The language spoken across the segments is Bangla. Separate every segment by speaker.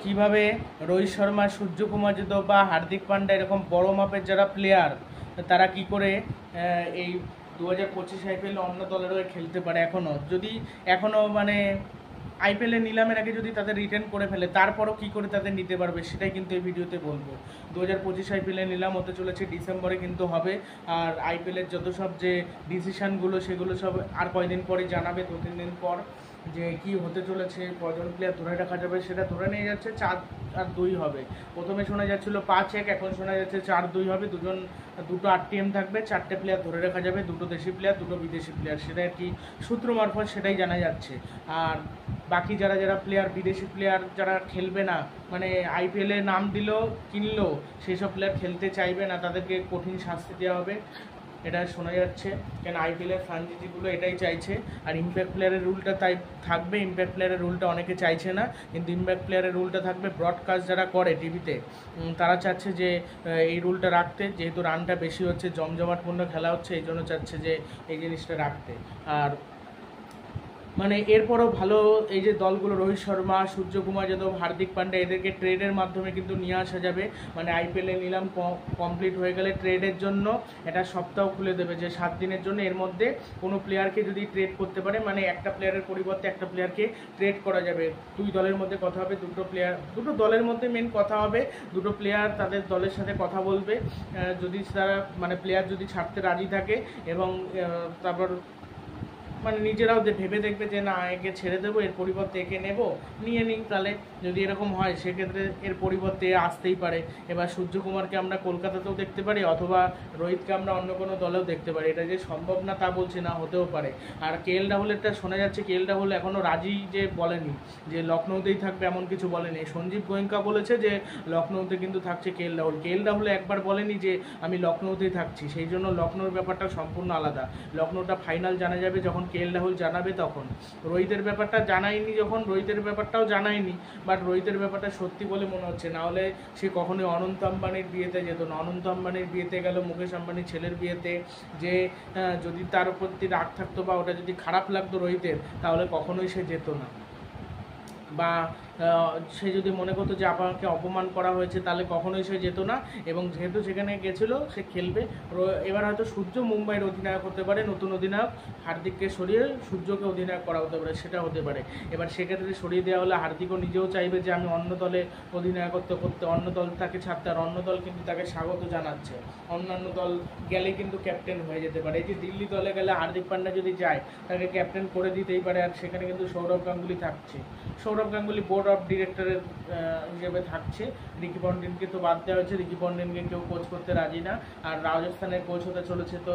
Speaker 1: কিভাবে রোহিত শর্মা, সূর্যকুমার যাদব বা হার্দিক পান্ডা এরকম বড় মাপের যারা প্লেয়ার তারা কি করে এই 2025 আইপিএলে অন্য দলের হয়ে খেলতে পারে। এখনও মানে আইপিএলে নিলামের আগে যদি তাদের রিটার্ন করে ফেলে তারপরও কি করে তাদের নিতে পারবে সেটাই কিন্তু এই ভিডিওতে বলবো। 2025 আইপিএলে নিলাম হতে চলেছে ডিসেম্বরে কিন্তু হবে, আর আইপিএলের যত সব যে ডিসিশানগুলো সেগুলো সব আর কয়দিন পরে জানাবে, 2-3 দিন পর, যে কি হতে চলেছে, কজন প্লেয়ার ধরে রাখা যাবে সেটা ধরে নিয়ে যাচ্ছে 4-2 হবে। প্রথমে শোনা যাচ্ছিল 5-1, এখন শোনা যাচ্ছে 4-2 হবে। দুটো আরটিএম থাকবে, 4টে প্লেয়ার ধরে রাখা যাবে, 2টো দেশি প্লেয়ার 2টো বিদেশি প্লেয়ার, সেটা আর কি সূত্র মারফত সেটাই জানা যাচ্ছে। আর বাকি যারা প্লেয়ার, বিদেশি প্লেয়ার যারা খেলবে না, মানে আইপিএলে নাম দিল কিনলো, সেই সব প্লেয়ার খেলতে চাইবে না, তাদেরকে কঠিন শাস্তি দেওয়া হবে, এটা শোনা যাচ্ছে। কেন আইপিএলের ফ্র্যাঞ্চাইজিগুলো এটাই চাইছে। আর ইম্প্যাক্ট প্লেয়ারের রুলটা তাই থাকবে, ইম্প্যাক্ট প্লেয়ারের রুলটা অনেকে চাইছে না, কিন্তু ইম্প্যাক্ট প্লেয়ারের রুলটা থাকবে। ব্রডকাস্ট যারা করে টিভিতে তারা চাচ্ছে যে এই রুলটা রাখতে, যেহেতু রানটা বেশি হচ্ছে, জমজমাটপূর্ণ খেলা হচ্ছে, এই জন্য চাচ্ছে যে এই জিনিসটা রাখতে। আর মানে এরপরও ভালো এই যে দলগুলো রোহিত শর্মা, সূর্যকুমার যাদব, হার্দিক পান্ডা, এদেরকে ট্রেডের মাধ্যমে কিন্তু নিয়ে আসা যাবে। মানে আইপিএলে নিলাম কমপ্লিট হয়ে গেলে ট্রেডের জন্য একটা সপ্তাহ খুলে দেবে, যে 7 দিনের জন্য এর মধ্যে কোনো প্লেয়ারকে যদি ট্রেড করতে পারে, মানে একটা প্লেয়ারের পরিবর্তে একটা প্লেয়ারকে ট্রেড করা যাবে। 2 দলের মধ্যে কথা হবে, 2 দলের মধ্যে মেন কথা হবে, 2টো প্লেয়ার তাদের দলের সাথে কথা বলবে, যদি তারা মানে প্লেয়ার যদি ছাড়তে রাজি থাকে, এবং তারপর মানে নিজেরাও ভেবে দেখবে যে না, একে ছেড়ে দেবো, এর পরিবর্তে একে নিয়ে নিই। তাহলে যদি এরকম হয় সেক্ষেত্রে এর পরিবর্তে আসতেই পারে। এবার সূর্যকুমারকে আমরা কলকাতাতেও দেখতে পারি, অথবা রোহিতকে আমরা অন্য কোনো দলেও দেখতে পারি। এটা যে সম্ভব না তা বলছি না, হতেও পারে। আর কেএল রাহুলেরটা শোনা যাচ্ছে, কেএল রাহুল এখনও রাজি যে বলেনি যে লখনৌতেই থাকবে, এমন কিছু বলেনি। সঞ্জীব গোয়েঙ্কা বলেছে যে লখনৌতে কিন্তু থাকছে কেএল রাহুল একবার বলেনি যে আমি লখনৌতেই থাকছি, সেই জন্য লখনৌর ব্যাপারটা সম্পূর্ণ আলাদা। লখনৌটা ফাইনাল জানা যাবে যখন কেএল রাহুল জানাবে তখন। রোহিতের ব্যাপারটা জানায়নি, যখন রোহিতের ব্যাপারটাও জানায়নি, বাট রোহিতের ব্যাপারটা সত্যি বলে মনে হচ্ছে, না হলে সে কখনোই অনন্ত আম্বানির বিয়েতে যেত না। অনন্ত আম্বানির বিয়েতে গেল, মুকেশ আম্বানির ছেলের বিয়েতে, যে যদি তার প্রতি রাগ থাকতো বা ওটা যদি খারাপ লাগতো রোহিতের, তাহলে কখনোই সে যেত না। বা সে যদি মনে করতো যে আমাকে অপমান করা হয়েছে, তাহলে কখনোই সে যেত না। এবং যেহেতু সেখানে গেছিলো, সে খেলবে। এবার হয়তো সূর্য মুম্বাইয়ের অধিনায়ক হতে পারে, নতুন অধিনায়ক, হার্দিককে সরিয়ে সূর্যকে অধিনায়ক করা হতে পারে, সেটা হতে পারে। এবার সেক্ষেত্রে সরিয়ে দেওয়া হলে হার্দিকও নিজেও চাইবে যে আমি অন্য দলে অধিনায়কত্ব করতে, অন্য দল তাকে ছাড়তে, আর অন্য দল কিন্তু তাকে স্বাগত জানাচ্ছে। অন্যান্য দল গেলে কিন্তু ক্যাপ্টেন হয়ে যেতে পারে। এই যে দিল্লি দলে গেলে হার্দিক পান্ডা যদি যায়, তাকে ক্যাপ্টেন করে দিতেই পারে। আর সেখানে কিন্তু সৌরভ গাঙ্গুলি থাকছে, সৌরভ গাঙ্গুলি বোর্ড অফ ডিরেক্টরের হিসেবে থাকছে। রিকি পন্টিংকে তো বাদ দেওয়া হয়েছে, রিকি পন্টিংকে কেউ কোচ করতে রাজি না। আর রাজস্থানের কোচ হতে চলেছে তো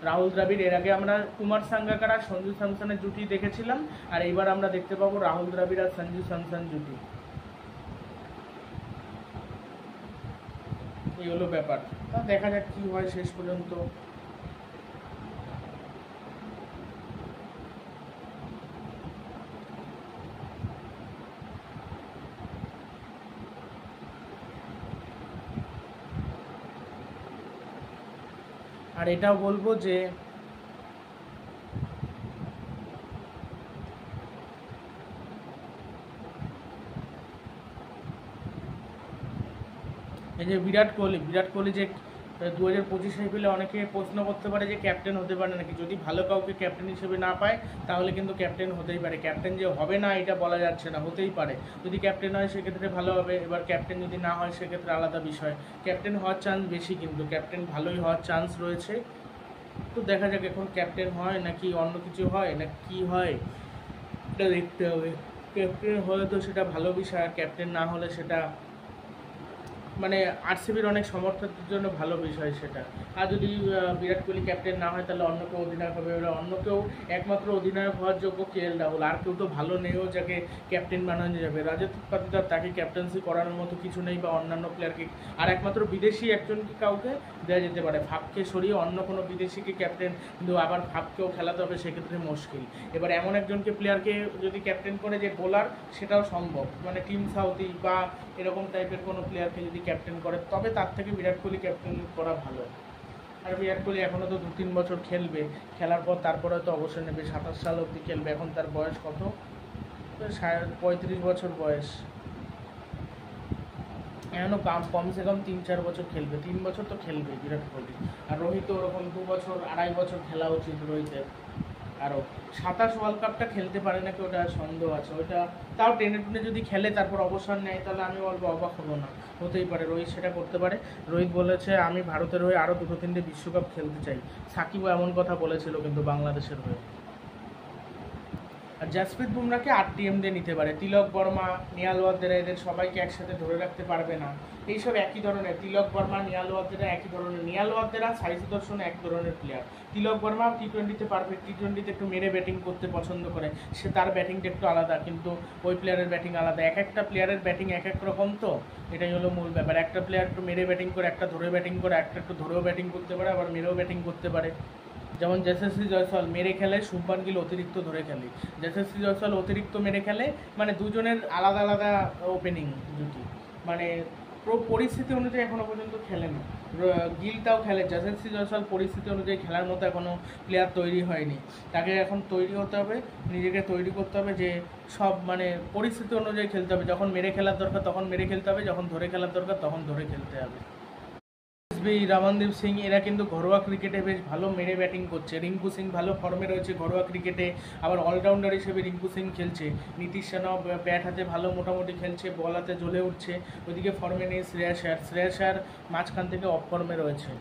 Speaker 1: রাহুল দ্রাবিড়। এর আগে আমরা কুমার সাঙ্গাকার আর সঞ্জু স্যামসনের জুটি দেখেছিলাম, আর এইবার আমরা দেখতে পাবো রাহুল দ্রাবিড় আর সঞ্জু স্যামসন জুটি। এই হলো ব্যাপার। তা দেখা যাক কি হয় শেষ পর্যন্ত। আর এটাও বলবো যে এই যে বিরাট কোহলি যে 2025 আইপিএলে অনেকে প্রশ্ন করতে পারে যে ক্যাপ্টেন হতে পারে নাকি। যদি ভালো কাউকে ক্যাপ্টেন হিসেবে না পায়, তাহলে কিন্তু ক্যাপ্টেন হতেই পারে। ক্যাপ্টেন যে হবে না এটা বলা যাচ্ছে না, হতেই পারে। যদি ক্যাপ্টেন হয় সেক্ষেত্রে ভালো হবে, এবার ক্যাপ্টেন যদি না হয় সেক্ষেত্রে আলাদা বিষয়। ক্যাপ্টেন হওয়ার চান্স বেশি, কিন্তু ক্যাপ্টেন ভালোই হওয়ার চান্স রয়েছে। তো দেখা যাক এখন ক্যাপ্টেন হয় নাকি অন্য কিছু হয় না কি হয়, এটা দেখতে হবে। ক্যাপ্টেন হলে তো সেটা ভালো বিষয়, আর ক্যাপ্টেন না হলে সেটা মানে আরসিবির অনেক সমর্থকদের জন্য ভালো বিষয় সেটা। আর যদি বিরাট কোহলি ক্যাপ্টেন না হয়, তাহলে অন্য কেউ অধিনায়ক হবে। এবার অন্য কেউ একমাত্র অধিনায়ক হওয়ার যোগ্য কেএল রাহুল, আর কেউ তো ভালো নেইও যাকে ক্যাপ্টেন বানানো যাবে। রাজত পাতিদার, তাকে ক্যাপ্টেন্সি করানোর মতো কিছু নেই, বা অন্যান্য প্লেয়ারকে। আর একমাত্র বিদেশি একজনকে কাউকে দেওয়া যেতে পারে, ফাফকে সরিয়ে অন্য কোনো বিদেশিকে ক্যাপ্টেন, কিন্তু আবার ফাফকেও খেলাতে হবে, সেক্ষেত্রে মুশকিল। এবার এমন একজনকে প্লেয়ারকে যদি ক্যাপ্টেন করে যে বোলার, সেটাও সম্ভব, মানে টিম সাউথি বা এরকম টাইপের কোনো প্লেয়ারকে যদি ক্যাপ্টেন করে, তবে তার থেকে বিরাট কোহলি ক্যাপ্টেন করা ভালো। আর বিরাট কোহলি এখনও তো 2-3 বছর খেলবে, খেলার পর তারপরে তো অবসর নেবে, 27 সাল অবধি খেলবে। এখন তার বয়স কত? 35 বছর বয়স। এখনও কমসে কম 3-4 বছর খেলবে, 3 বছর তো খেলবে বিরাট কোহলি। আর রোহিত ওরকম 2 বছর 2.5 বছর খেলা উচিত রোহিতের। আরও 27 ওয়ার্ল্ড কাপটা খেলতে পারে নাকি ওটা সন্দেহ আছে। ওইটা তাও টেনে টুনে যদি খেলে তারপর অবসর নেয় তাহলে আমি বলবো অবাক হবো না, হতেই পারে রোহিত সেটা করতে পারে। রোহিত বলেছে আমি ভারতের হয়ে আরও 2-3টে বিশ্বকাপ খেলতে চাই। সাকিবও এমন কথা বলেছিল কিন্তু বাংলাদেশের হয়ে। আর জাসপ্রীত বুমরাকে আরটিএম দিয়ে নিতে পারে। তিলক বর্মা, নিহাল ওয়াদ্দেরা এদের সবাইকে একসাথে ধরে রাখতে পারবে না। এইসব একই ধরনের, তিলক বর্মা, নিহাল ওয়াদ্দেরা একই ধরনের। নিহাল ওয়াদ্দেরা, সাই সুদর্শন এক ধরনের প্লেয়ার। তিলক বর্মা টি-20তে পারফেক্ট, টি-20তে একটু মেরে ব্যাটিং করতে পছন্দ করে, সে তার ব্যাটিংটা একটু আলাদা, কিন্তু ওই প্লেয়ারের ব্যাটিং আলাদা। এক একটা প্লেয়ারের ব্যাটিং এক এক রকম, তো এটাই হলো মূল ব্যাপার। একটা প্লেয়ার একটু মেরে ব্যাটিং করে, একটা ধরে ব্যাটিং করে, একটা একটু ধরেও ব্যাটিং করতে পারে, আবার মেরেও ব্যাটিং করতে পারে। যেমন যশস্বী জয়সওয়াল মেরে খেলে, শুভমান গিল অতিরিক্ত ধরে খেলে। যশস্বী জয়সওয়াল অতিরিক্ত মেরে খেলে, মানে দুজনের আলাদা আলাদা ওপেনিং জুটি, মানে পরিস্থিতি অনুযায়ী এখনো পর্যন্ত খেলেনি। গিল তাও খেলে, যশস্বী জয়সওয়াল পরিস্থিতি অনুযায়ী খেলার মতো এখনও প্লেয়ার তৈরি হয়নি। তাকে এখন তৈরি হতে হবে, নিজেকে তৈরি করতে হবে যে সব মানে পরিস্থিতি অনুযায়ী খেলতে হবে। যখন মেরে খেলার দরকার তখন মেরে খেলতে হবে, যখন ধরে খেলার দরকার তখন ধরে খেলতে হবে। রমনদীপ সিং এরা কিন্তু ঘরোয়া ক্রিকেটে বেশ ভালো মেরে ব্যাটিং করছে। রিঙ্কু সিং ভালো ফর্মে রয়েছে ঘরোয়া ক্রিকেটে, আবার অলরাউন্ডার হিসেবে রিঙ্কু সিং খেলছে। নীতিশ সেনাও ব্যাট হাতে ভালো মোটামুটি খেলছে, বল হাতে জ্বলে উঠছে। ওইদিকে ফর্মে নেই শ্রেয়াস আয়ার, শ্রেয়াস আয়ার মাঝখান থেকে অফ ফর্মে রয়েছে।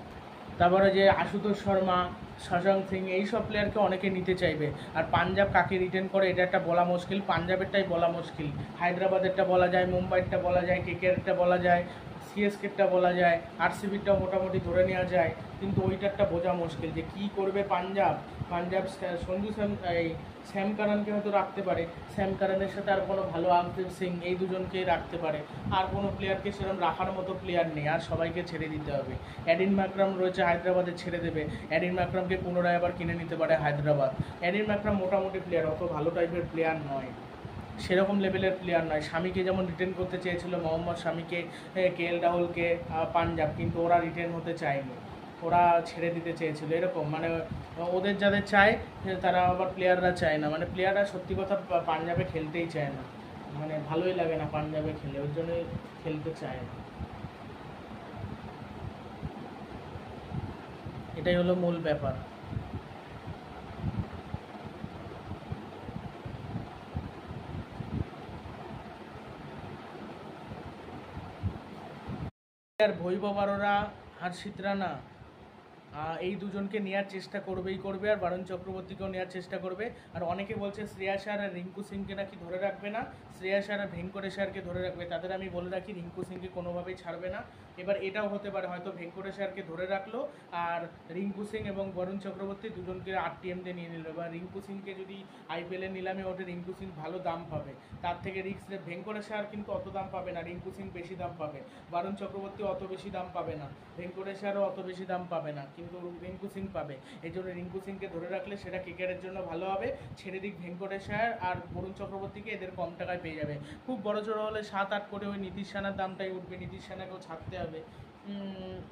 Speaker 1: তারপরে যে আশুতোষ শর্মা, শশাঙ্ক সিং, এইসব প্লেয়ারকে অনেকে নিতে চাইবে। আর পাঞ্জাব কাকে রিটেন করে এটা একটা বলা মুশকিল, পাঞ্জাবেরটাই বলা মুশকিল। হায়দ্রাবাদেরটা বলা যায়, মুম্বাইয়েরটা বলা যায়, কেকেআরটা বলা যায়, সিএসকেরটা বলা যায়, আরসিবিরটা মোটামুটি ধরে নেওয়া যায়, কিন্তু ওইটারটা বোঝা মুশকিল যে কী করবে পাঞ্জাব। পাঞ্জাব সঞ্জু স্যাম কারানকে হয়তো রাখতে পারে, স্যাম কারানের সাথে আর কোনো ভালো আর্শদীপ সিং, এই দুজনকেই রাখতে পারে। আর কোনো প্লেয়ারকে সেরকম রাখার মতো প্লেয়ার নেই, আর সবাইকে ছেড়ে দিতে হবে। অ্যাডিন ম্যাকরাম রয়েছে হায়দ্রাবাদে, ছেড়ে দেবে। অ্যাডিন ম্যাকরামকে পুনরায় আবার কিনে নিতে পারে হায়দ্রাবাদ। অ্যাডিন ম্যাকরাম মোটামুটি প্লেয়ার, অত ভালো টাইপের প্লেয়ার নয়, সেরকম লেভেলের প্লেয়ার নয়। স্বামীকে যেমন রিটেন করতে চেয়েছিল মোহাম্মদ স্বামীকে, কেএল রাহুলকে পাঞ্জাব, কিন্তু ওরা রিটেন হতে চায়নি, ওরা ছেড়ে দিতে চেয়েছিল। এরকম মানে ওদের যাদের চায় তারা আবার প্লেয়াররা চায় না, মানে প্লেয়াররা সত্যি কথা পাঞ্জাবে খেলতেই চায় না, মানে ভালোই লাগে না পাঞ্জাবে খেলে, ওই জন্যই খেলতে চায় না। এটাই হলো মূল ব্যাপার। আর বৈভব অরোরা, হর্ষিত রানা, এই দুজনকে নেওয়ার চেষ্টা করবেই করবে, আর বরুণ চক্রবর্তীকেও নেওয়ার চেষ্টা করবে। আর অনেকে বলছে শ্রেয়াস আয়ার আর রিঙ্কু সিংকে নাকি ধরে রাখবে না, শ্রেয়াস আয়ার আর ভেঙ্কটেশ আয়ারকে ধরে রাখবে। তাদের আমি বলে রাখি রিঙ্কু সিংকে কোনোভাবেই ছাড়বে না। এবার এটাও হতে পারে হয়তো ভেঙ্কটেশ আয়ারকে ধরে রাখলো, আর রিঙ্কু সিং এবং বরুণ চক্রবর্তী দুজনকে আরটিএম দিয়ে নিয়ে নিল। এবার রিঙ্কু সিংকে যদি আইপিএলে নিলামে ওঠে, রিঙ্কু সিং ভালো দাম পাবে, তার থেকে রিক্স ভেঙ্কটেশ আয়ার কিন্তু অত দাম পাবে না, রিঙ্কু সিং বেশি দাম পাবে। বরুণ চক্রবর্তী অত বেশি দাম পাবে না, ভেঙ্কটেশ আয়ারও অত বেশি দাম পাবে না, কিন্তু রিঙ্কু সিং পাবে। এই জন্য রিঙ্কু সিংকে ধরে রাখলে সেটা ক্রিকেটের জন্য ভালো হবে। ছেড়ে দিক ভেঙ্কটেশ আয়ার আর বরুণ চক্রবর্তীকে, এদের কম টাকায় পেয়ে যাবে। খুব বড় জোড়ো হলে 7-8 করে ওই নীতিশ সেনার দামটাই উঠবে, নীতিশ সেনাকেও ছাড়তে হবে।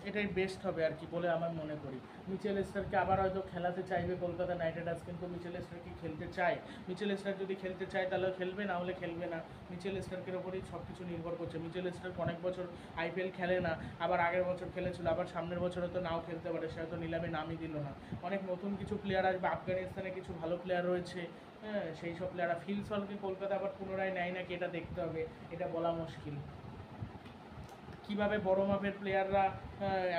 Speaker 1: এটাই বেস্ট হবে আর কি বলে আমার মনে করি। মিচেল স্টারকে আবার হয়তো খেলাতে চাইবে কলকাতা নাইট রাইডার্স, কিন্তু মিচেল স্টার কি খেলতে চায়? মিচেল স্টার যদি খেলতে চায় তাহলে খেলবে, না হলে খেলবে না। মিচেল স্টার্কের ওপরেই সব কিছু নির্ভর করছে। মিচেল স্টার্ক অনেক বছর আইপিএল খেলে না, আবার আগের বছর খেলেছিল, আবার সামনের বছর হয়তো নাও খেলতে পারে, সে হয়তো নিলামে নামই দিল না। অনেক নতুন কিছু প্লেয়ার আসবে, আফগানিস্তানে কিছু ভালো প্লেয়ার রয়েছে, হ্যাঁ সেই সব প্লেয়াররা। ফিল সলকে কলকাতা আবার পুনরায় নেয় নাকি এটা দেখতে হবে, এটা বলা মুশকিল। কিভাবে বড় মাপের প্লেয়াররা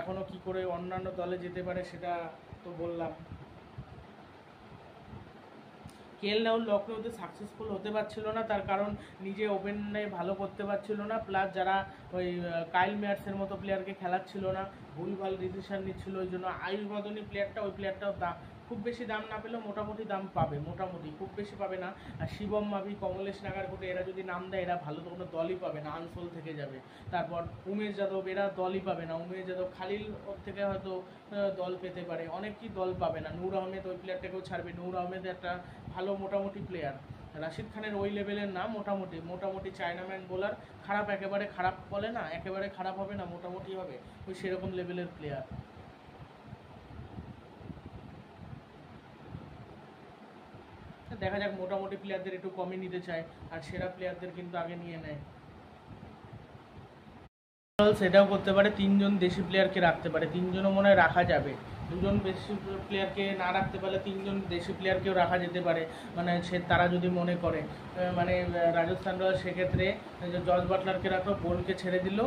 Speaker 1: এখনও কি করে অন্যান্য দলে যেতে পারে সেটা তো বললাম। কেএল রাহুল লখনৌতে সাকসেসফুল হতে পারছিল না, তার কারণ নিজে ওপেনে ভালো করতে পারছিল না, প্লাস যারা ওই কাইল মেয়ার্সের মতো প্লেয়ারকে খেলাচ্ছিল না, ভুলভাল ডিসিশন নিচ্ছিল। ওই জন্য আয়ুষ বাদনী প্লেয়ারটা, ওই প্লেয়ারটাও খুব বেশি দাম না পেলেও মোটামুটি দাম পাবে, মোটামুটি খুব বেশি পাবে না। আর শিবম মাভি, কমলেশ নাগারকোটে এরা যদি নাম দেয়, এরা ভালো তো কোনো দলই পাবে না, আনসোল থেকে যাবে। তারপর উমেশ যাদব, এরা দলই পাবে না। উমেশ যাদব, খালিল ওর থেকে হয়তো দল পেতে পারে, অনেকই দল পাবে না। নূর আহমেদ ওই প্লেয়ারটাকেও ছাড়বে, নূর আহমেদ একটা ভালো মোটামুটি প্লেয়ার। রাশিদ খানের ওই লেভেলের না, মোটামুটি মোটামুটি চায়নাম্যান বোলার, খারাপ একেবারে খারাপ বলে না, একেবারে খারাপ হবে না, মোটামুটি হবে, ওই সেরকম লেভেলের প্লেয়ার। দেখা যাক, মোটামুটি প্লেয়ারদের একটু কমই নিতে চায়, আর সেরা প্লেয়ারদের কিন্তু আগে নিয়ে নেয়। সেটাও করতে পারে, 3জন দেশি প্লেয়ারকে রাখতে পারে, 3জনও মনে হয় রাখা যাবে। 2জন দেশি প্লেয়ারকে না রাখতে পারলে 3জন দেশি প্লেয়ারকেও রাখা যেতে পারে, মানে তারা যদি মনে করে। মানে রাজস্থান রয়্যালস সেক্ষেত্রে জর্জ বাটলারকে রাখলো, বোল্টকে ছেড়ে দিল,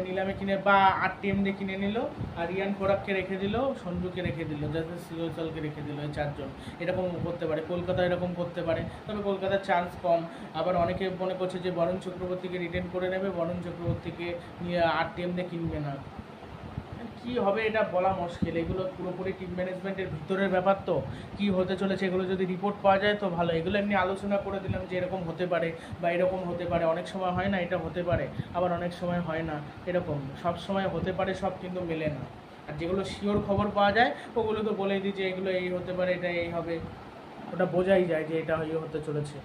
Speaker 1: নিলামে কিনে বা আরটিএম দিয়ে কিনে নিল, আর রিয়ান পরাগকে রেখে দিল, সঞ্জুকে রেখে দিল, জাস্ট সিরোজলকে রেখে দিল, এই 4জন। এরকম করতে পারে, কলকাতা এরকম করতে পারে, তবে কলকাতার চান্স কম। আবার অনেকে মনে করছে যে বরুণ চক্রবর্তীকে রিটেন করে নেবে, বরুণ চক্রবর্তীকে নিয়ে আরটিএম দিয়ে কিনবে না। কি হবে এটা বলা মুশকিল, এগুলো পুরোপুরি টিম ম্যানেজমেন্টের ভিতরের ব্যাপার, তো কি হতে চলেছে এগুলো যদি রিপোর্ট পাওয়া যায় তো ভালো। এগুলো এমনি আলোচনা করে দিলাম যে এরকম হতে পারে বা এরকম হতে পারে, অনেক সময় হয় না এটা হতে পারে, আবার অনেক সময় হয় না, এরকম সব সময় হতে পারে সব কিন্তু মেলে না। আর যেগুলো শিওর খবর পাওয়া যায় ওগুলো তো বলেই দিই যে এগুলো এই হতে পারে, এটা এই হবে, ওটা বোঝাই যায় যে এটা হতে চলেছে।